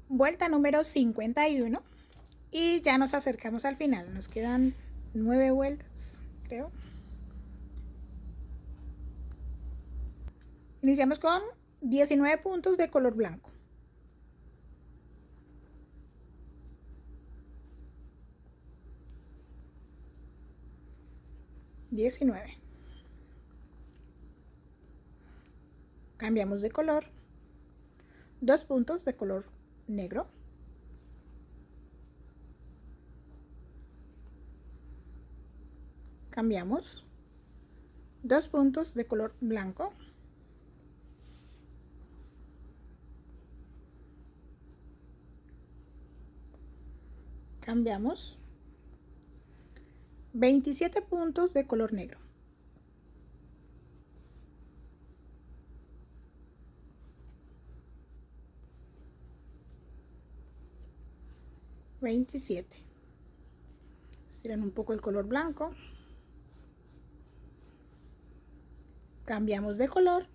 Vuelta número 51 y ya nos acercamos al final. Nos quedan 9 vueltas, creo. Iniciamos con 19 puntos de color blanco. Cambiamos de color. 2 puntos de color negro. Cambiamos. 2 puntos de color blanco. Cambiamos. 27 puntos de color negro. Estiran un poco el color blanco. Cambiamos de color.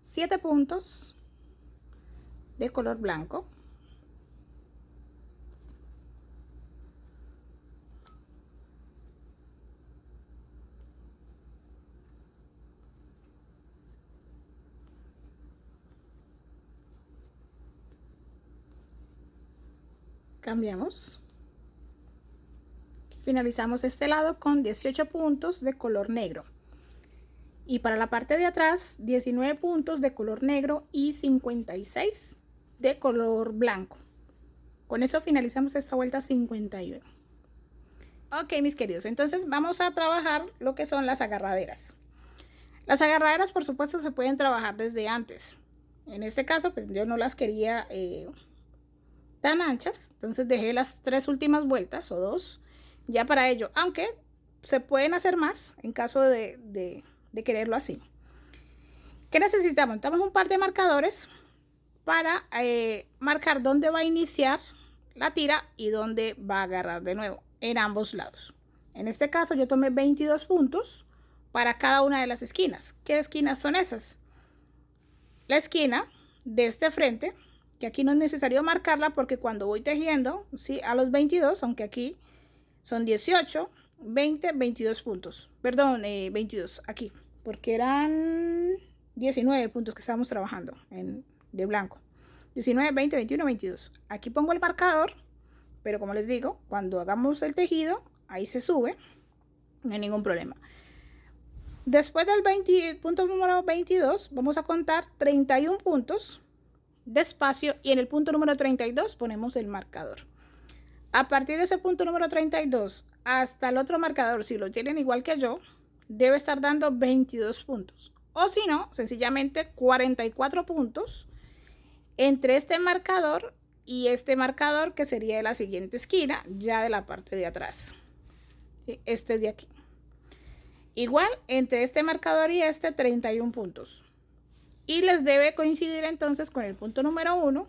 7 puntos de color blanco. Cambiamos. Finalizamos este lado con 18 puntos de color negro. Y para la parte de atrás, 19 puntos de color negro y 56 de color blanco. Con eso finalizamos esta vuelta 51. Ok, mis queridos, entonces vamos a trabajar lo que son las agarraderas. Las agarraderas, por supuesto, se pueden trabajar desde antes. En este caso, pues yo no las quería tan anchas, entonces dejé las 3 últimas vueltas o 2 ya para ello, aunque se pueden hacer más en caso de quererlo así. ¿Qué necesitamos? Necesitamos un par de marcadores para marcar dónde va a iniciar la tira y dónde va a agarrar de nuevo en ambos lados. En este caso yo tomé 22 puntos para cada una de las esquinas. ¿Qué esquinas son esas? La esquina de este frente, que aquí no es necesario marcarla porque cuando voy tejiendo, ¿sí? A los 22, aunque aquí son 18, 20, 22 puntos. Perdón, 22 aquí, porque eran 19 puntos que estábamos trabajando de blanco. 19, 20, 21, 22. Aquí pongo el marcador, pero como les digo, cuando hagamos el tejido, ahí se sube, no hay ningún problema. Después del punto número 22, vamos a contar 31 puntos de espacio y en el punto número 32 ponemos el marcador. A partir de ese punto número 32 hasta el otro marcador, si lo tienen igual que yo, debe estar dando 22 puntos. O si no, sencillamente 44 puntos entre este marcador y este marcador, que sería de la siguiente esquina, ya de la parte de atrás. Este de aquí. Igual, entre este marcador y este, 31 puntos. Y les debe coincidir entonces con el punto número 1,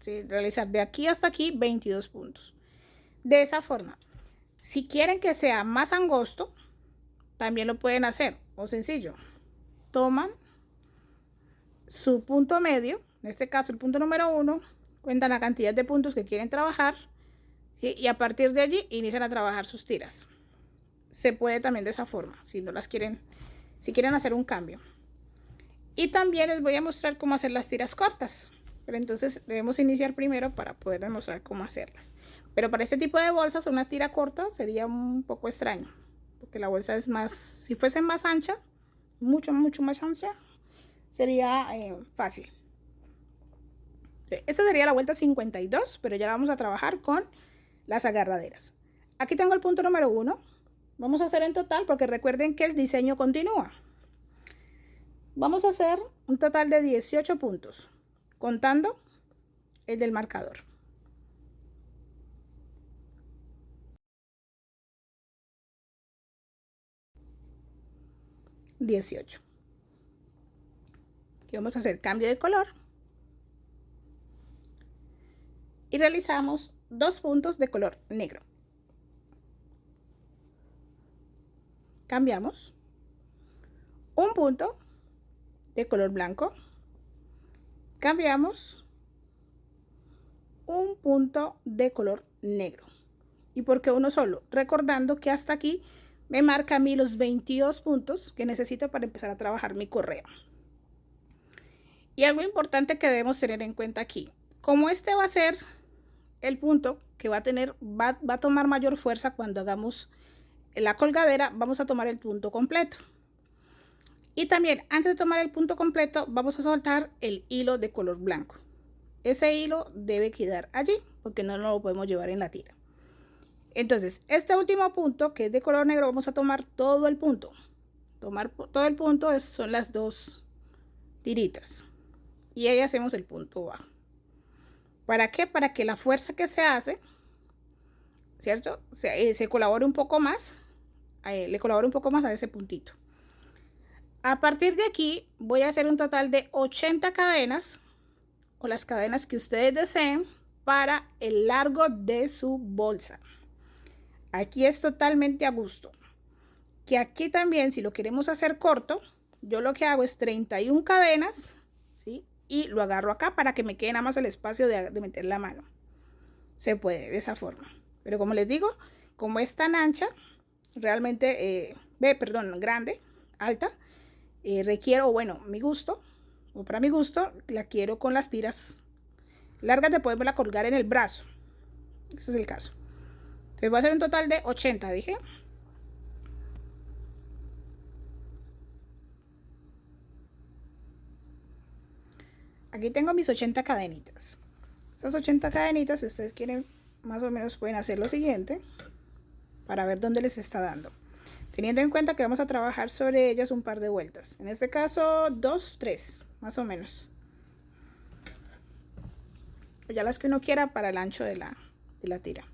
¿sí? Realizar de aquí hasta aquí 22 puntos. De esa forma, si quieren que sea más angosto, también lo pueden hacer, o sencillo. Toman su punto medio, en este caso el punto número 1, cuentan la cantidad de puntos que quieren trabajar, ¿sí? Y a partir de allí inician a trabajar sus tiras. Se puede también de esa forma, si no las quieren, si quieren hacer un cambio. Y también les voy a mostrar cómo hacer las tiras cortas, pero entonces debemos iniciar primero para poder demostrar cómo hacerlas. Pero para este tipo de bolsas una tira corta sería un poco extraño, porque la bolsa es más, si fuese más ancha, mucho más ancha, sería fácil. Esta sería la vuelta 52, pero ya la vamos a trabajar con las agarraderas. Aquí tengo el punto número 1. Vamos a hacer en total, porque recuerden que el diseño continúa. Vamos a hacer un total de 18 puntos, contando el del marcador. 18. Aquí vamos a hacer cambio de color. Y realizamos 2 puntos de color negro. Cambiamos. Un punto de color blanco. Cambiamos. un punto de color negro. ¿Y por qué uno solo? Recordando que hasta aquí me marca a mí los 22 puntos que necesito para empezar a trabajar mi correa. Y algo importante que debemos tener en cuenta aquí, como este va a ser el punto que va a tomar mayor fuerza cuando hagamos la colgadera, vamos a tomar el punto completo. Y también antes de tomar el punto completo vamos a soltar el hilo de color blanco. Ese hilo debe quedar allí porque no lo podemos llevar en la tira. Entonces este último punto, que es de color negro, vamos a tomar todo el punto. Tomar todo el punto son las dos tiritas y ahí hacemos el punto bajo. ¿Para qué? Para que la fuerza que se hace, ¿cierto? Se colabore un poco más, le colabore un poco más a ese puntito. A partir de aquí voy a hacer un total de 80 cadenas o las cadenas que ustedes deseen para el largo de su bolsa. Aquí es totalmente a gusto. Que aquí también, si lo queremos hacer corto, yo lo que hago es 31 cadenas, ¿sí? Y lo agarro acá para que me quede nada más el espacio de meter la mano. Se puede de esa forma. Pero como les digo, como es tan ancha, realmente, grande, alta, requiero, bueno, mi gusto, o para mi gusto, la quiero con las tiras largas de poderla colgar en el brazo. Ese es el caso. Entonces voy a hacer un total de 80, dije. Aquí tengo mis 80 cadenitas. Esas 80 cadenitas, si ustedes quieren, más o menos pueden hacer lo siguiente para ver dónde les está dando. Teniendo en cuenta que vamos a trabajar sobre ellas un par de vueltas. En este caso, 2, 3, más o menos. O ya las que uno quiera para el ancho de la tira.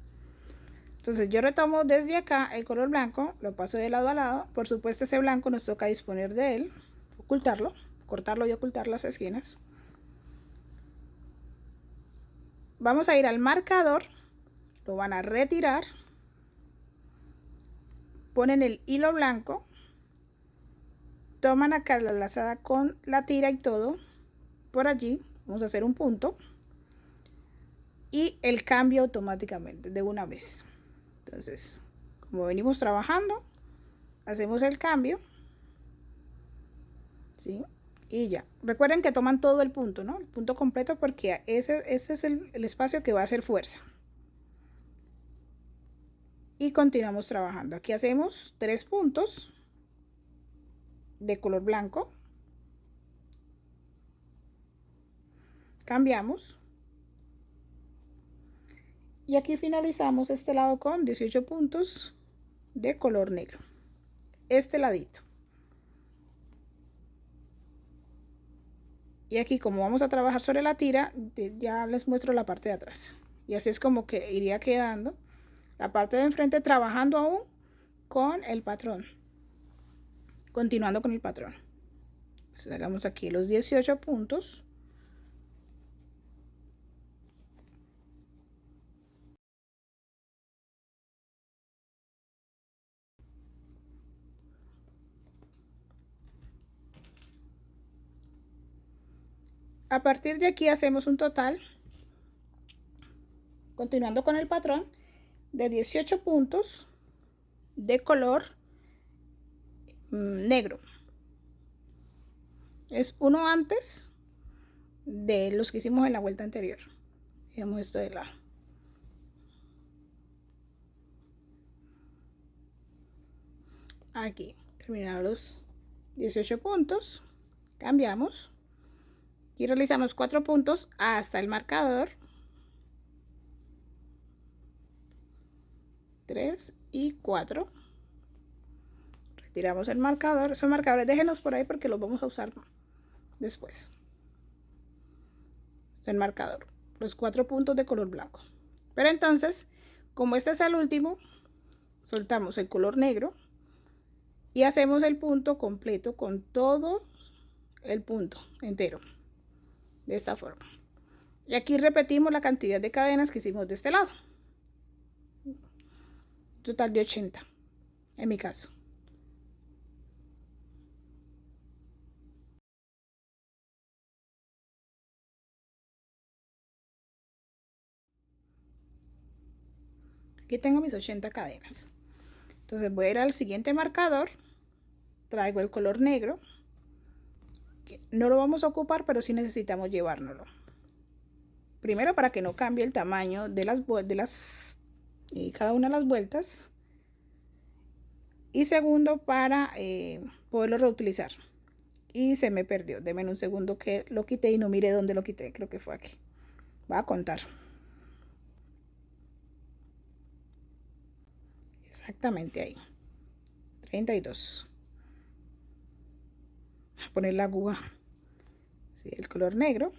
Entonces yo retomo desde acá el color blanco, lo paso de lado a lado. Por supuesto ese blanco nos toca disponer de él, ocultarlo, cortarlo y ocultar las esquinas. Vamos a ir al marcador, lo van a retirar, ponen el hilo blanco, toman acá la lazada con la tira y todo, por allí, vamos a hacer un punto y el cambio automáticamente de una vez. Entonces, como venimos trabajando, hacemos el cambio, ¿sí? Y ya, recuerden que toman todo el punto, ¿no? El punto completo, porque ese es el espacio que va a hacer fuerza. Y continuamos trabajando. Aquí hacemos 3 puntos de color blanco. Cambiamos. Y aquí finalizamos este lado con 18 puntos de color negro. Este ladito. Y aquí, como vamos a trabajar sobre la tira, ya les muestro la parte de atrás. Y así es como que iría quedando la parte de enfrente, trabajando aún con el patrón. Continuando con el patrón. Entonces, hagamos aquí los 18 puntos. A partir de aquí hacemos un total, continuando con el patrón, de 18 puntos de color negro. Es uno antes de los que hicimos en la vuelta anterior. Digamos esto de lado. Aquí, terminados los 18 puntos, cambiamos y realizamos 4 puntos hasta el marcador. 3 y 4. Retiramos el marcador. Esos marcadores déjenlos por ahí porque los vamos a usar después. Este es el marcador, los 4 puntos de color blanco. Pero entonces, como este es el último, soltamos el color negro y hacemos el punto completo con todo el punto entero, de esta forma. Y aquí repetimos la cantidad de cadenas que hicimos de este lado. Total de 80 en mi caso. Aquí tengo mis 80 cadenas. Entonces voy a ir al siguiente marcador, traigo el color negro, que no lo vamos a ocupar, pero sí necesitamos llevárnoslo. Primero, para que no cambie el tamaño de cada una de las vueltas. Y segundo, para poderlo reutilizar. Y se me perdió. Denme un segundo que lo quité y no miré dónde lo quité. Creo que fue aquí. Voy a contar. Exactamente ahí. 32. Voy a poner la aguja. Sí, el color negro.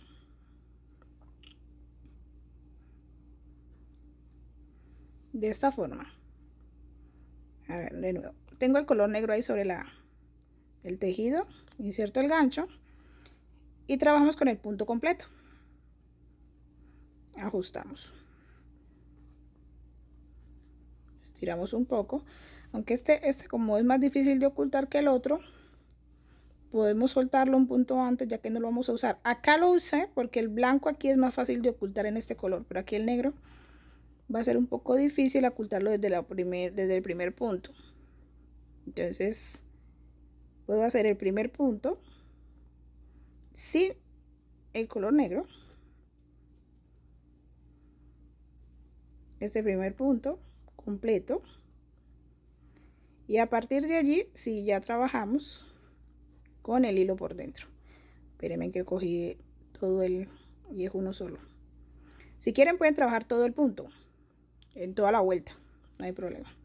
De esta forma. A ver, de nuevo. Tengo el color negro ahí sobre el tejido. Inserto el gancho. Y trabajamos con el punto completo. Ajustamos. Estiramos un poco. Aunque este como es más difícil de ocultar que el otro, podemos soltarlo un punto antes, ya que no lo vamos a usar. Acá lo usé porque el blanco aquí es más fácil de ocultar en este color, pero aquí el negro va a ser un poco difícil ocultarlo desde el primer punto. Entonces puedo hacer el primer punto sin el color negro, este primer punto completo, y a partir de allí sí ya trabajamos con el hilo por dentro. Espérenme que cogí todo y es uno solo. Si quieren pueden trabajar todo el punto en toda la vuelta, no hay problema.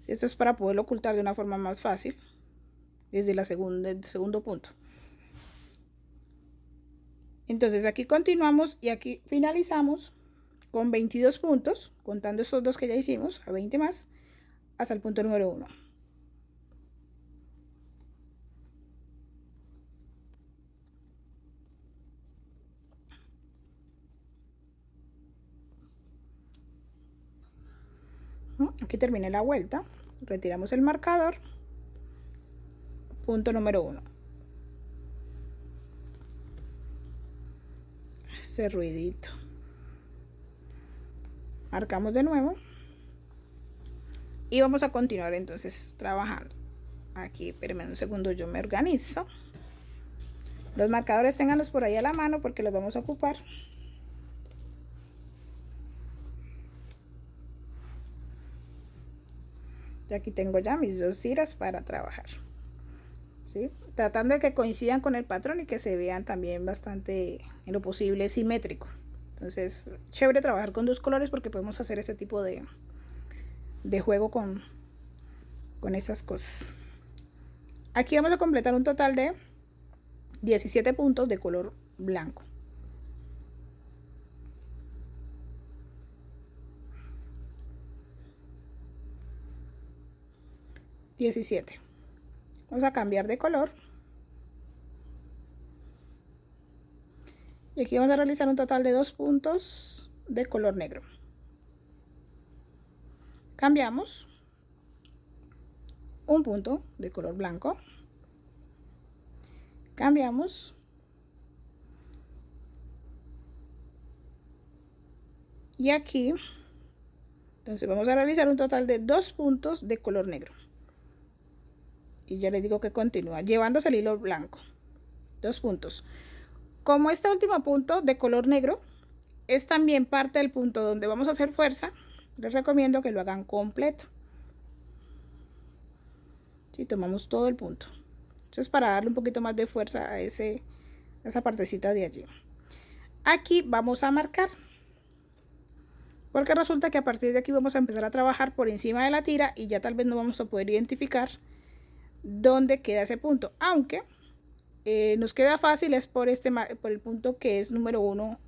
Esto es para poderlo ocultar de una forma más fácil desde el segundo punto. Entonces aquí continuamos y aquí finalizamos con 22 puntos, contando estos dos que ya hicimos, a 20 más, hasta el punto número 1. Aquí terminé la vuelta, retiramos el marcador, punto número 1. Ese ruidito. Marcamos de nuevo y vamos a continuar entonces trabajando. Aquí, espérenme un segundo, yo me organizo. Los marcadores ténganlos por ahí a la mano porque los vamos a ocupar. Y aquí tengo ya mis dos tiras para trabajar, ¿sí? Tratando de que coincidan con el patrón y que se vean también bastante, en lo posible, simétrico. Entonces, chévere trabajar con dos colores porque podemos hacer este tipo de juego con esas cosas. Aquí vamos a completar un total de 17 puntos de color blanco. Vamos a cambiar de color y aquí vamos a realizar un total de 2 puntos de color negro. Cambiamos un punto de color blanco, cambiamos y aquí entonces vamos a realizar un total de 2 puntos de color negro. Y ya les digo que continúa llevándose el hilo blanco, 2 puntos. Como este último punto de color negro es también parte del punto donde vamos a hacer fuerza, les recomiendo que lo hagan completo. Si tomamos todo el punto, entonces para darle un poquito más de fuerza a esa partecita de allí. Aquí vamos a marcar, porque resulta que a partir de aquí vamos a empezar a trabajar por encima de la tira y ya tal vez no vamos a poder identificar dónde queda ese punto, aunque nos queda fácil es por el punto que es número 1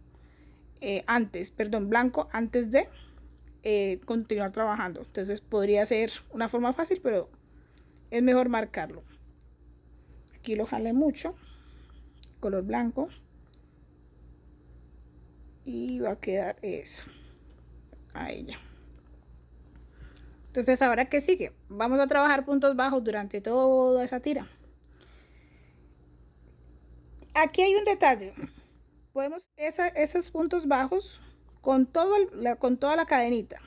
blanco antes de continuar trabajando. Entonces podría ser una forma fácil, pero es mejor marcarlo. Aquí lo jalé mucho, color blanco, y va a quedar eso a ella. Entonces, ahora ¿qué sigue? Vamos a trabajar puntos bajos durante toda esa tira. Aquí hay un detalle. Podemos esos puntos bajos con toda la cadenita.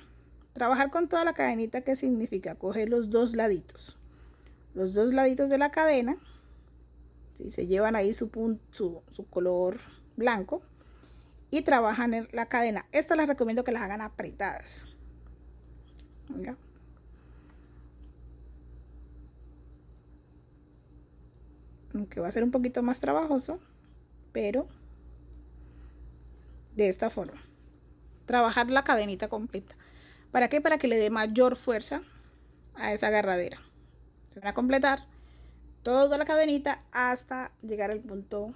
Trabajar con toda la cadenita, ¿qué significa? Coger los dos laditos de la cadena, ¿sí? Se llevan ahí su color blanco y trabajan en la cadena. Estas las recomiendo que las hagan apretadas. ¿Ya? Aunque va a ser un poquito más trabajoso, pero de esta forma. Trabajar la cadenita completa. ¿Para qué? Para que le dé mayor fuerza a esa agarradera. Se van a completar toda la cadenita hasta llegar al punto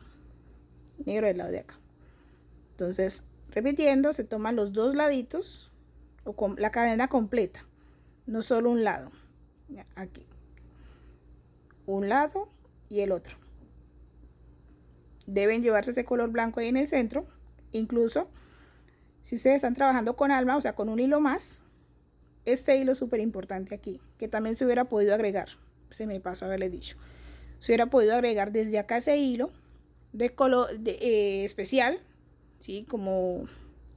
negro del lado de acá. Entonces, repitiendo, se toman los dos laditos o con la cadena completa, no solo un lado. Aquí, un lado y el otro. Deben llevarse ese color blanco ahí en el centro. Incluso si ustedes están trabajando con alma, o sea, con un hilo más, este hilo es súper importante aquí, que también se hubiera podido agregar. Se me pasó haberle dicho. Se hubiera podido agregar desde acá ese hilo de color especial, ¿sí? Como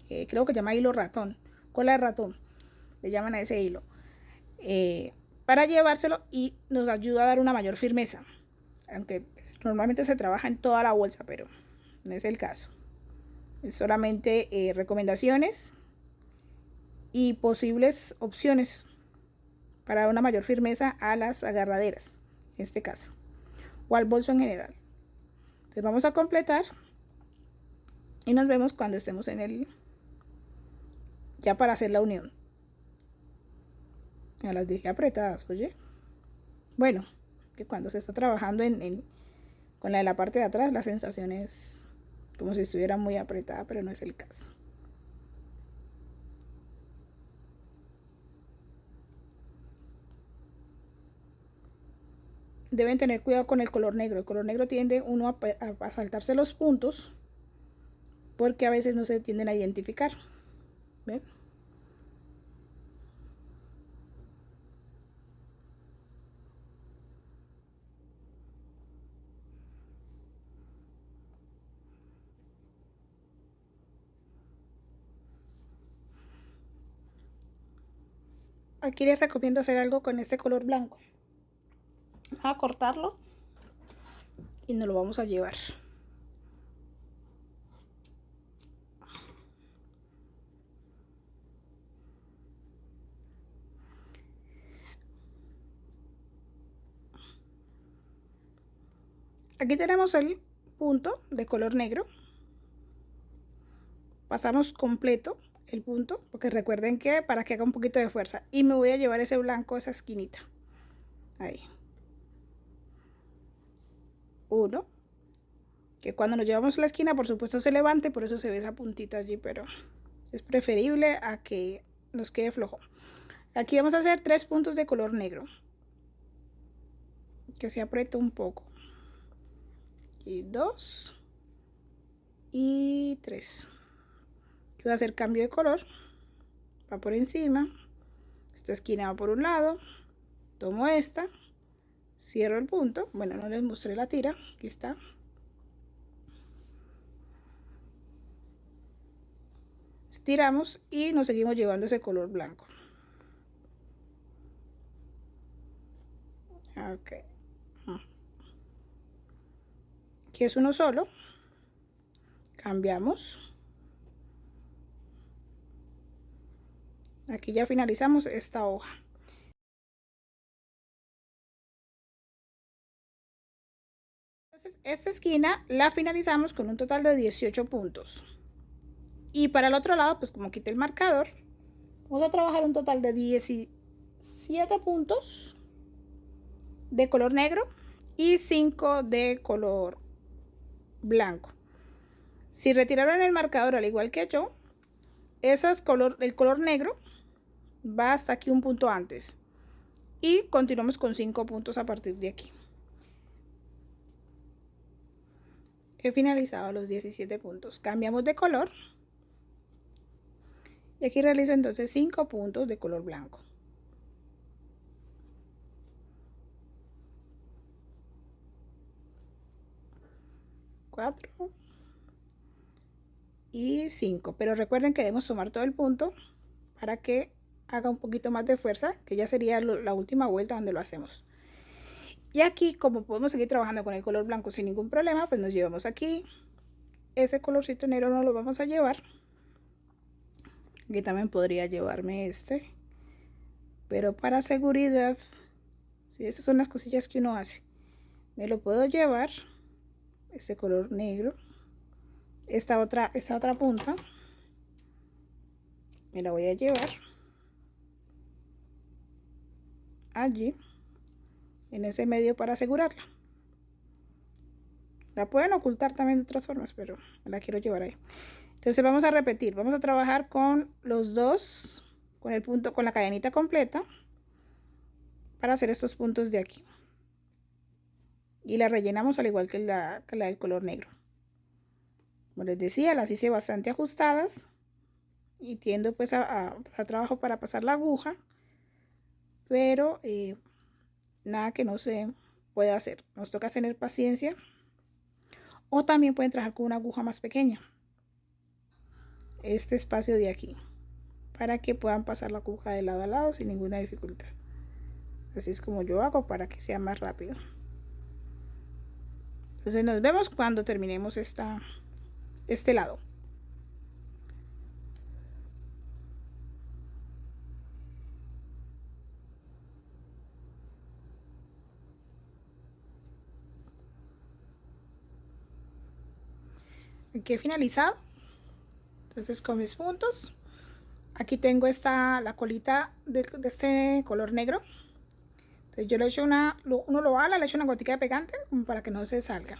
creo que se llama hilo ratón, cola de ratón, le llaman a ese hilo, para llevárselo y nos ayuda a dar una mayor firmeza, aunque normalmente se trabaja en toda la bolsa, pero no es el caso. Es solamente recomendaciones y posibles opciones para dar una mayor firmeza a las agarraderas, en este caso, o al bolso en general. Entonces vamos a completar y nos vemos cuando estemos en el, ya para hacer la unión. Ya las dejé apretadas, oye. Bueno, que cuando se está trabajando con la de la parte de atrás, la sensación es como si estuviera muy apretada, pero no es el caso. Deben tener cuidado con el color negro. El color negro tiende uno a saltarse los puntos porque a veces no se tienden a identificar. ¿Ven? Aquí les recomiendo hacer algo con este color blanco. Vamos a cortarlo y nos lo vamos a llevar. Aquí tenemos el punto de color negro. Pasamos completo el punto, porque recuerden que para que haga un poquito de fuerza. Y me voy a llevar ese blanco a esa esquinita. Ahí. Uno. Que cuando nos llevamos a la esquina, por supuesto, se levante, por eso se ve esa puntita allí, pero es preferible a que nos quede flojo. Aquí vamos a hacer 3 puntos de color negro. Que se apriete un poco. Y 2. Y 3. Voy a hacer cambio de color. Va por encima. Esta esquina va por un lado. Tomo esta. Cierro el punto. Bueno, no les mostré la tira. Aquí está. Estiramos y nos seguimos llevando ese color blanco. Ok. Aquí es uno solo. Cambiamos. Aquí ya finalizamos esta hoja. Entonces, esta esquina la finalizamos con un total de 18 puntos. Y para el otro lado, pues como quité el marcador, vamos a trabajar un total de 17 puntos de color negro y 5 de color blanco. Si retiraron el marcador al igual que yo, el color negro va hasta aquí un punto antes y continuamos con 5 puntos a partir de aquí. He finalizado los 17 puntos. Cambiamos de color y aquí realizo entonces 5 puntos de color blanco. 4 y 5, pero recuerden que debemos sumar todo el punto para que haga un poquito más de fuerza, que ya sería la última vuelta donde lo hacemos. Y aquí, como podemos seguir trabajando con el color blanco sin ningún problema, pues nos llevamos aquí. Ese colorcito negro no lo vamos a llevar. Aquí también podría llevarme este. Pero para seguridad, si esas son las cosillas que uno hace, me lo puedo llevar, este color negro. Esta otra punta me la voy a llevar allí, en ese medio, para asegurarla. La pueden ocultar también de otras formas, pero la quiero llevar ahí. Entonces vamos a repetir, vamos a trabajar con los dos, con el punto, con la cadenita completa, para hacer estos puntos de aquí. Y la rellenamos al igual que la del color negro. Como les decía, las hice bastante ajustadas y tiendo pues a trabajo para pasar la aguja, pero nada que no se pueda hacer. Nos toca tener paciencia, o también pueden trabajar con una aguja más pequeña, este espacio de aquí, para que puedan pasar la aguja de lado a lado sin ninguna dificultad. Así es como yo hago para que sea más rápido. Entonces nos vemos cuando terminemos este lado. Aquí he finalizado. Entonces con mis puntos, aquí tengo la colita de este color negro. Entonces yo le echo uno lo ala, le echo una gotica de pegante como para que no se salga.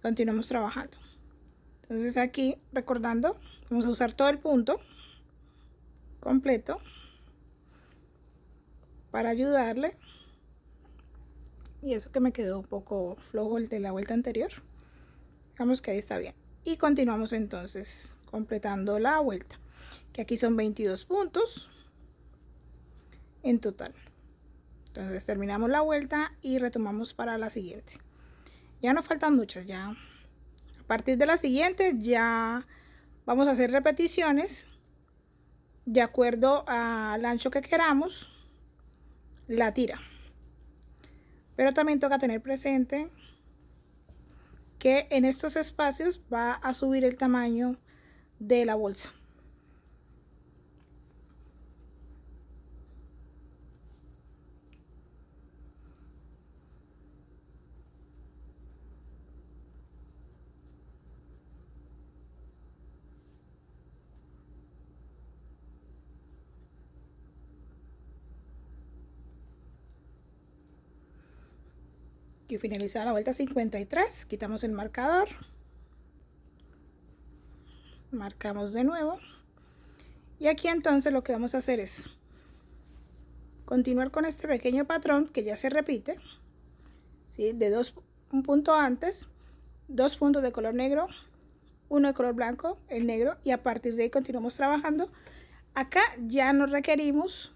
Continuamos trabajando. Entonces aquí, recordando, vamos a usar todo el punto completo para ayudarle. Y eso que me quedó un poco flojo el de la vuelta anterior, digamos que ahí está bien. Y continuamos entonces completando la vuelta, que aquí son 22 puntos en total. Entonces terminamos la vuelta y retomamos para la siguiente. Ya nos faltan muchas, ya a partir de la siguiente ya vamos a hacer repeticiones de acuerdo al ancho que queramos la tira. Pero también toca tener presente que en estos espacios va a subir el tamaño de la bolsa. Y finalizada la vuelta 53, quitamos el marcador, marcamos de nuevo, y aquí entonces lo que vamos a hacer es continuar con este pequeño patrón que ya se repite, ¿sí? De un punto antes, 2 puntos de color negro, uno de color blanco, el negro, y a partir de ahí continuamos trabajando. Acá ya no requerimos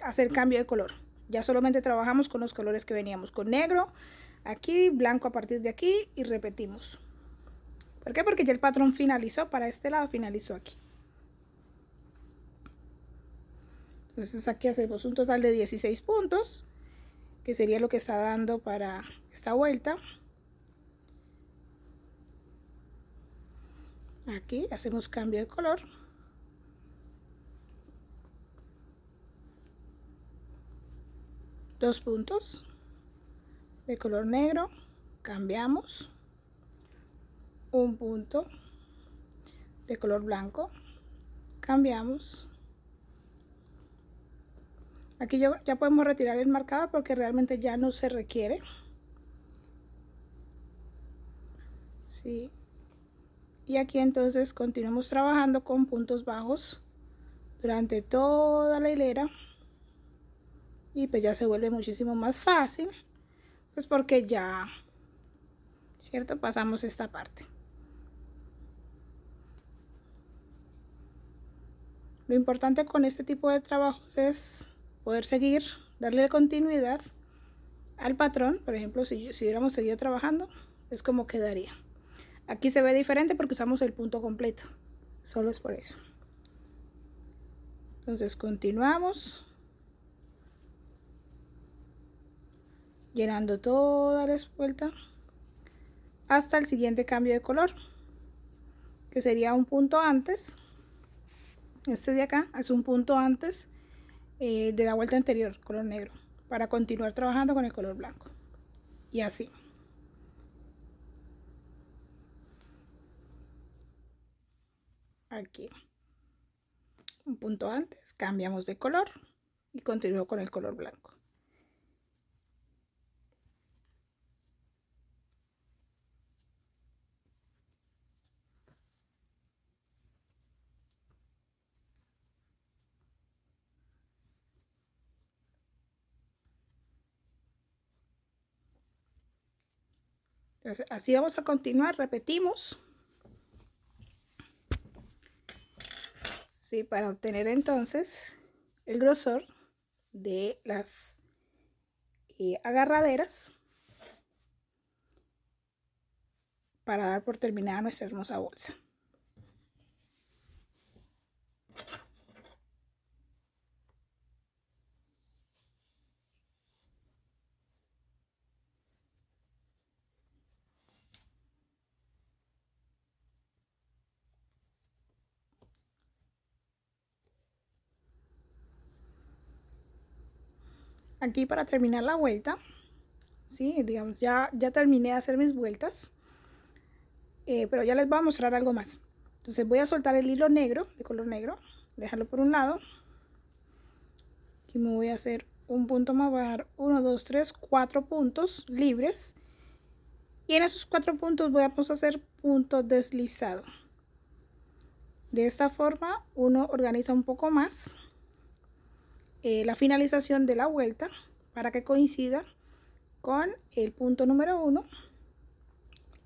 hacer cambio de color, ya solamente trabajamos con los colores que veníamos, con negro aquí, blanco a partir de aquí, y repetimos. ¿Por qué? Porque ya el patrón finalizó para este lado, finalizó aquí. Entonces aquí hacemos un total de 16 puntos, que sería lo que está dando para esta vuelta. Aquí hacemos cambio de color. Dos puntos de color negro, cambiamos. Un punto de color blanco, cambiamos. Aquí ya podemos retirar el marcador porque realmente ya no se requiere. ¿Sí? Y aquí entonces continuamos trabajando con puntos bajos durante toda la hilera, y pues ya se vuelve muchísimo más fácil, pues porque ya, ¿cierto? Pasamos esta parte. Lo importante con este tipo de trabajos es poder seguir, darle continuidad al patrón. Por ejemplo, si hubiéramos seguido trabajando, es como quedaría. Aquí se ve diferente porque usamos el punto completo, solo es por eso. Entonces continuamos llenando toda la vuelta hasta el siguiente cambio de color, que sería un punto antes. Este de acá es un punto antes de la vuelta anterior, color negro, para continuar trabajando con el color blanco. Y así. Aquí. Un punto antes, cambiamos de color y continúo con el color blanco. Entonces, así vamos a continuar, repetimos. Sí, para obtener entonces el grosor de las agarraderas para dar por terminada nuestra hermosa bolsa. Aquí para terminar la vuelta, ¿sí? Digamos, ya terminé de hacer mis vueltas, pero ya les voy a mostrar algo más. Entonces voy a soltar el hilo negro, de color negro, dejarlo por un lado. Aquí me voy a hacer un punto más, voy a dar 1, 2, 3, 4 puntos libres. Y en esos 4 puntos vamos a hacer punto deslizado. De esta forma uno organiza un poco más la finalización de la vuelta para que coincida con el punto número 1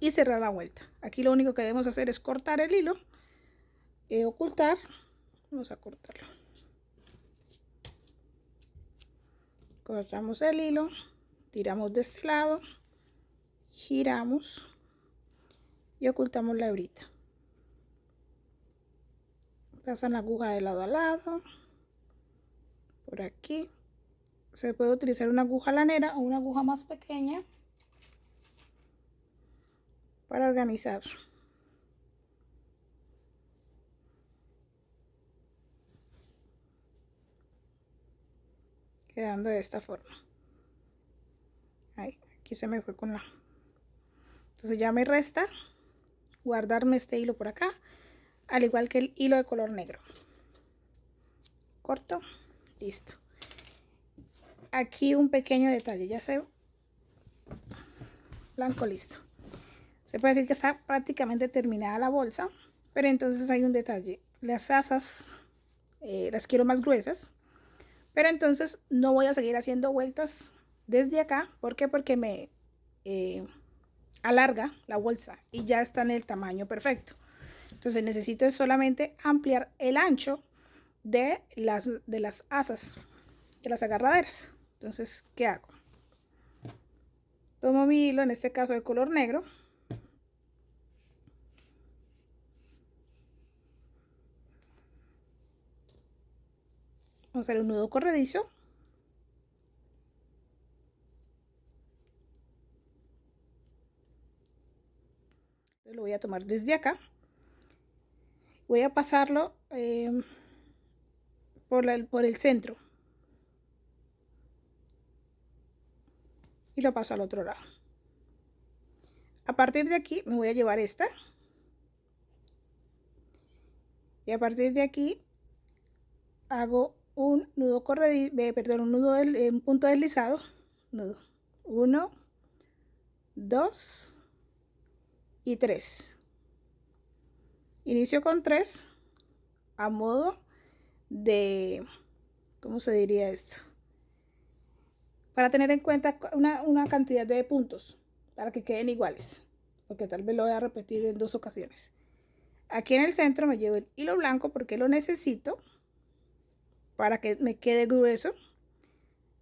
y cerrar la vuelta. Aquí lo único que debemos hacer es cortar el hilo, ocultar, vamos a cortarlo, cortamos el hilo, tiramos de este lado, giramos y ocultamos la hebrita. Pasan la aguja de lado a lado, por aquí. Se puede utilizar una aguja lanera o una aguja más pequeña para organizar. Quedando de esta forma. Ahí, aquí se me fue con la... Entonces ya me resta guardarme este hilo por acá, al igual que el hilo de color negro. Corto, listo. Aquí un pequeño detalle, ya se... Blanco, listo. Se puede decir que está prácticamente terminada la bolsa, pero entonces hay un detalle. Las asas las quiero más gruesas, pero entonces no voy a seguir haciendo vueltas desde acá. ¿Por qué? Porque me alarga la bolsa y ya está en el tamaño perfecto. Entonces necesito solamente ampliar el ancho de las asas, de las agarraderas. Entonces, ¿qué hago? Tomo mi hilo, en este caso de color negro, vamos a hacer un nudo corredizo, lo voy a tomar desde acá, voy a pasarlo por el centro y lo paso al otro lado. A partir de aquí me voy a llevar esta y a partir de aquí hago un nudo corredizo, perdón, un punto deslizado, nudo 1, 2 y 3. Inicio con 3 a modo de, ¿cómo se diría esto? Para tener en cuenta una cantidad de puntos para que queden iguales, porque tal vez lo voy a repetir en 2 ocasiones. Aquí en el centro me llevo el hilo blanco porque lo necesito para que me quede grueso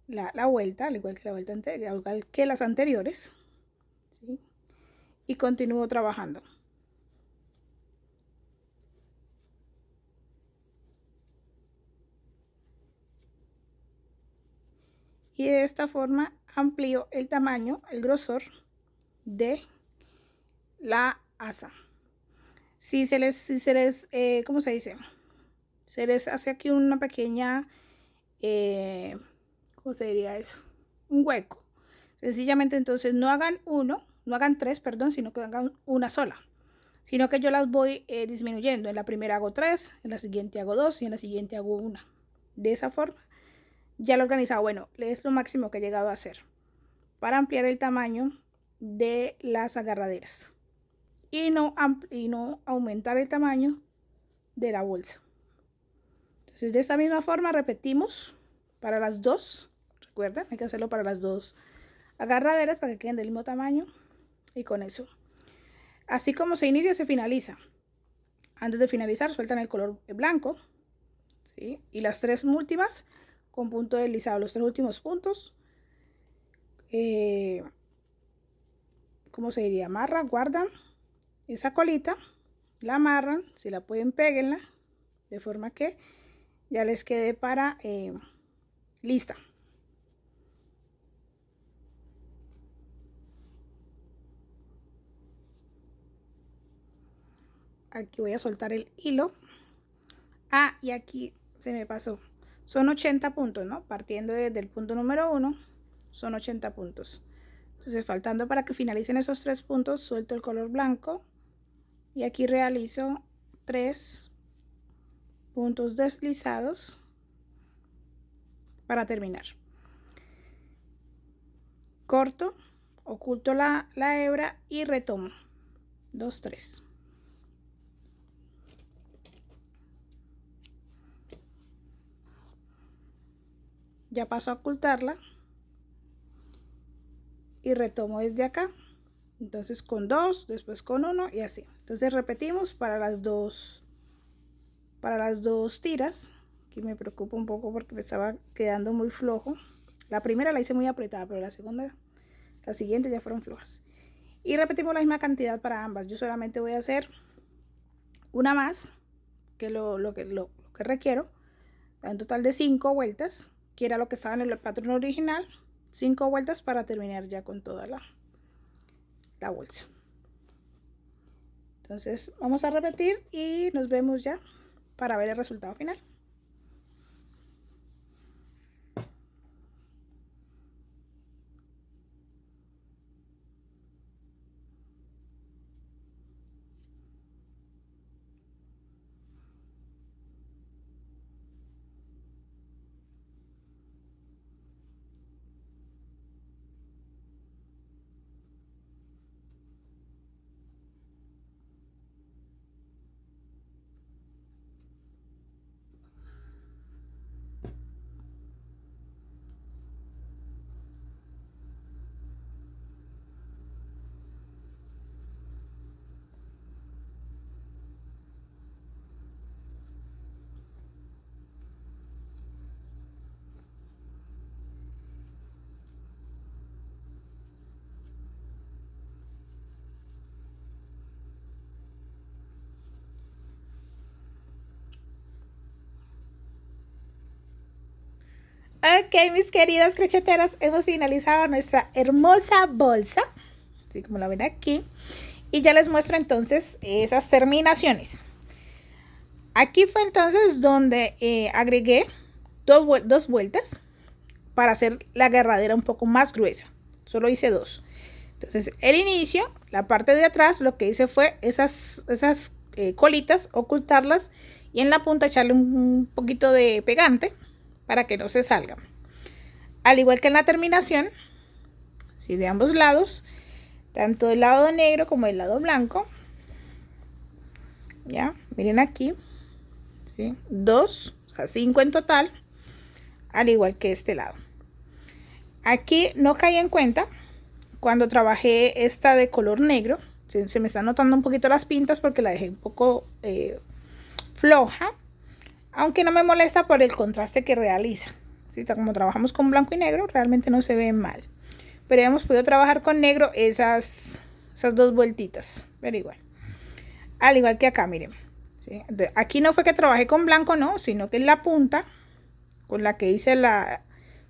la vuelta, al igual que la vuelta anterior, al igual que las anteriores, ¿sí? Y continúo trabajando. y de esta forma amplío el tamaño, el grosor de la asa. Si se les ¿cómo se dice? Se les hace aquí una pequeña, ¿cómo se diría eso? Un hueco. Sencillamente entonces no hagan tres, perdón, sino que hagan una sola. Sino que yo las voy disminuyendo. En la primera hago 3, en la siguiente hago 2 y en la siguiente hago 1. De esa forma ya lo he organizado. Bueno, es lo máximo que he llegado a hacer para ampliar el tamaño de las agarraderas y no aumentar el tamaño de la bolsa. Entonces de esta misma forma repetimos para las dos. Recuerden, hay que hacerlo para las dos agarraderas para que queden del mismo tamaño, y con eso, así como se inicia, se finaliza. Antes de finalizar sueltan el color blanco, ¿sí? Y las tres últimas con punto deslizado, los tres últimos puntos, ¿cómo se diría? Amarran, guardan esa colita, la amarran, si la pueden péguenla de forma que ya les quede para lista. Aquí voy a soltar el hilo. Ah, y aquí se me pasó. Son 80 puntos, ¿no? Partiendo desde el punto número 1, son 80 puntos. Entonces, faltando para que finalicen esos 3 puntos, suelto el color blanco. Y aquí realizo 3 puntos deslizados para terminar. Corto, oculto la hebra y retomo. 2, 3. Ya paso a ocultarla y retomo desde acá. Entonces con 2, después con 1 y así. Entonces repetimos para las dos tiras. Aquí me preocupa un poco porque me estaba quedando muy flojo. La primera la hice muy apretada, pero la siguiente ya fueron flojas. Y repetimos la misma cantidad para ambas. Yo solamente voy a hacer una más que lo que requiero. Un total de 5 vueltas, que era lo que estaba en el patrón original. 5 vueltas para terminar ya con toda la bolsa. Entonces vamos a repetir y nos vemos ya para ver el resultado final. Ok, mis queridas crocheteras, hemos finalizado nuestra hermosa bolsa, así como la ven aquí, y ya les muestro entonces esas terminaciones. Aquí fue entonces donde agregué dos vueltas para hacer la agarradera un poco más gruesa. Solo hice 2. Entonces el inicio, la parte de atrás, lo que hice fue esas colitas, ocultarlas y en la punta echarle un poquito de pegante para que no se salgan. Al igual que en la terminación, ¿sí? De ambos lados, tanto del lado negro como del lado blanco. Ya, miren aquí, ¿sí? 2, o sea, 5 en total, al igual que este lado. Aquí no caí en cuenta cuando trabajé esta de color negro. Se me están notando un poquito las pintas porque la dejé un poco floja, aunque no me molesta por el contraste que realiza. ¿Sí? Como trabajamos con blanco y negro, realmente no se ve mal, pero hemos podido trabajar con negro esas 2 vueltitas, pero igual, al igual que acá, miren, ¿sí? Aquí no fue que trabajé con blanco, no, sino que es la punta con la que hice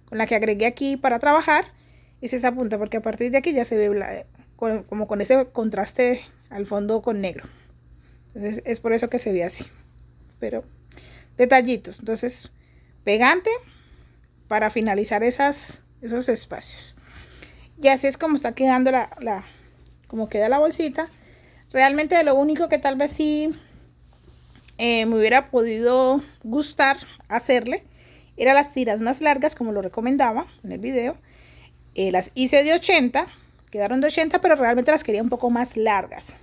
con la que agregué aquí para trabajar, es esa punta, porque a partir de aquí ya se ve como con ese contraste al fondo con negro. Entonces es por eso que se ve así. Pero detallitos. Entonces, pegante para finalizar esos espacios. Y así es como está quedando como queda la bolsita. Realmente lo único que tal vez sí me hubiera podido gustar hacerle era las tiras más largas, como lo recomendaba en el video. Las hice de 80, quedaron de 80, pero realmente las quería un poco más largas.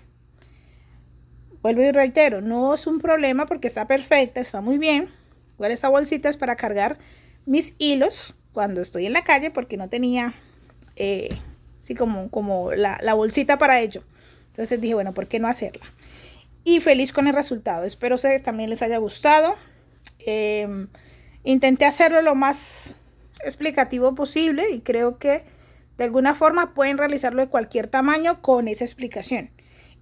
Vuelvo y reitero, no es un problema porque está perfecta, está muy bien. Igual esta bolsita es para cargar mis hilos cuando estoy en la calle, porque no tenía sí, como la bolsita para ello. Entonces dije, bueno, ¿por qué no hacerla? Y feliz con el resultado. Espero que también les haya gustado. Intenté hacerlo lo más explicativo posible y creo que de alguna forma pueden realizarlo de cualquier tamaño con esa explicación,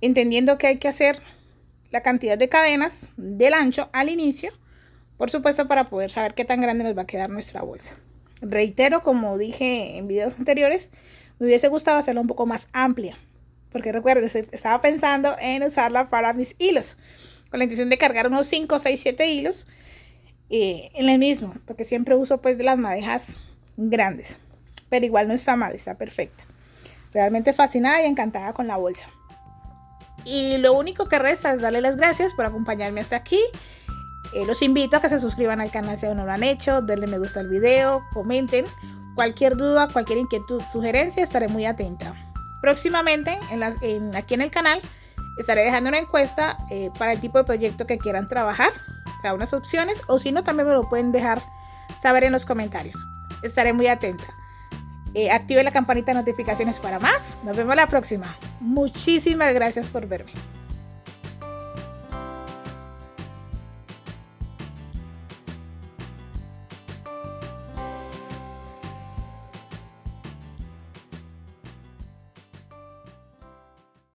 entendiendo que hay que hacer la cantidad de cadenas del ancho al inicio, por supuesto, para poder saber qué tan grande nos va a quedar nuestra bolsa. Reitero, como dije en videos anteriores, me hubiese gustado hacerla un poco más amplia, porque recuerden, estaba pensando en usarla para mis hilos, con la intención de cargar unos 5, 6, 7 hilos en el mismo, porque siempre uso pues de las madejas grandes, pero igual no está mal, está perfecta. Realmente fascinada y encantada con la bolsa. Y lo único que resta es darle las gracias por acompañarme hasta aquí. Los invito a que se suscriban al canal si aún no lo han hecho, denle me gusta al video, comenten. Cualquier duda, cualquier inquietud, sugerencia, estaré muy atenta. Próximamente, aquí en el canal, estaré dejando una encuesta para el tipo de proyecto que quieran trabajar, o sea, unas opciones, o si no, también me lo pueden dejar saber en los comentarios. Estaré muy atenta. Active la campanita de notificaciones para más. Nos vemos la próxima. Muchísimas gracias por verme.